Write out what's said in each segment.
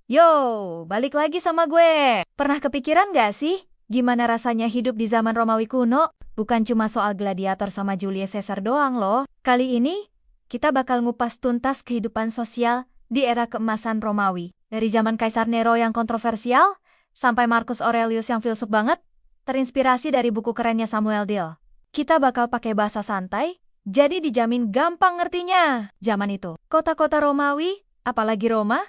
Yo, balik lagi sama gue. Pernah kepikiran gak sih gimana rasanya hidup di zaman Romawi kuno? Bukan cuma soal gladiator sama Julius Caesar doang loh. Kali ini, kita bakal ngupas tuntas kehidupan sosial di era keemasan Romawi. Dari zaman Kaisar Nero yang kontroversial, sampai Marcus Aurelius yang filsuf banget, terinspirasi dari buku kerennya Samuel Dell. Kita bakal pakai bahasa santai, jadi dijamin gampang ngertinya. Zaman itu, kota-kota Romawi, apalagi Roma,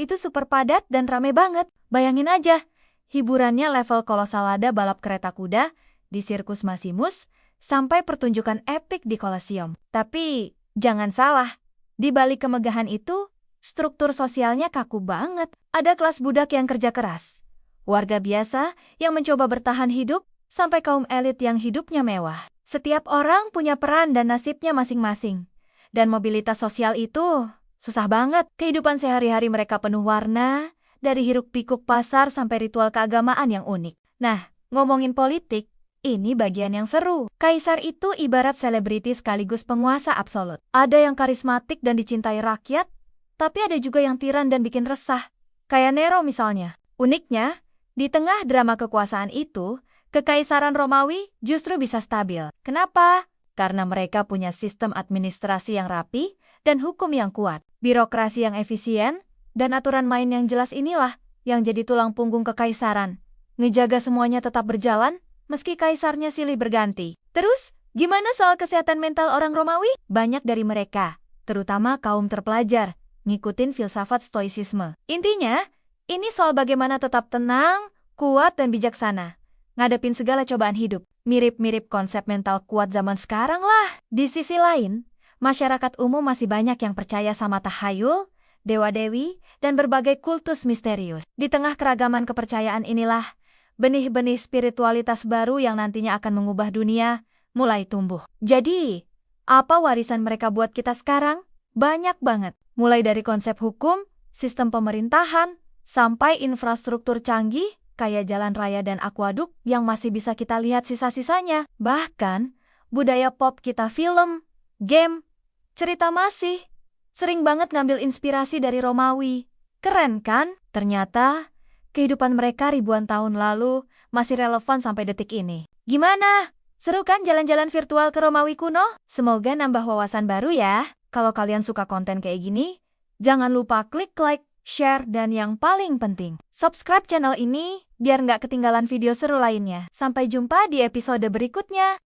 itu super padat dan rame banget. Bayangin aja, hiburannya level kolosal, ada balap kereta kuda di Sirkus Maximus, sampai pertunjukan epik di Colosseum. Tapi, jangan salah, di balik kemegahan itu, struktur sosialnya kaku banget. Ada kelas budak yang kerja keras, warga biasa yang mencoba bertahan hidup, sampai kaum elit yang hidupnya mewah. Setiap orang punya peran dan nasibnya masing-masing. Dan mobilitas sosial itu susah banget. Kehidupan sehari-hari mereka penuh warna, dari hiruk-pikuk pasar sampai ritual keagamaan yang unik. Nah, ngomongin politik, ini bagian yang seru. Kaisar itu ibarat selebriti sekaligus penguasa absolut. Ada yang karismatik dan dicintai rakyat, tapi ada juga yang tiran dan bikin resah. Kayak Nero misalnya. Uniknya, di tengah drama kekuasaan itu, Kekaisaran Romawi justru bisa stabil. Kenapa? Karena mereka punya sistem administrasi yang rapi dan hukum yang kuat. Birokrasi yang efisien, dan aturan main yang jelas inilah yang jadi tulang punggung kekaisaran. Ngejaga semuanya tetap berjalan, meski kaisarnya silih berganti. Terus, gimana soal kesehatan mental orang Romawi? Banyak dari mereka, terutama kaum terpelajar, ngikutin filsafat stoicisme. Intinya, ini soal bagaimana tetap tenang, kuat, dan bijaksana ngadepin segala cobaan hidup. Mirip-mirip konsep mental kuat zaman sekarang lah. Di sisi lain, masyarakat umum masih banyak yang percaya sama tahayul, dewa-dewi, dan berbagai kultus misterius. Di tengah keragaman kepercayaan inilah, benih-benih spiritualitas baru yang nantinya akan mengubah dunia mulai tumbuh. Jadi, apa warisan mereka buat kita sekarang? Banyak banget. Mulai dari konsep hukum, sistem pemerintahan, sampai infrastruktur canggih, kayak jalan raya dan akuaduk yang masih bisa kita lihat sisa-sisanya. Bahkan, budaya pop kita, film, game, cerita masih sering banget ngambil inspirasi dari Romawi. Keren kan? Ternyata, kehidupan mereka ribuan tahun lalu masih relevan sampai detik ini. Gimana? Seru kan jalan-jalan virtual ke Romawi kuno? Semoga nambah wawasan baru ya. Kalau kalian suka konten kayak gini, jangan lupa klik like, share, dan yang paling penting, subscribe channel ini biar nggak ketinggalan video seru lainnya. Sampai jumpa di episode berikutnya.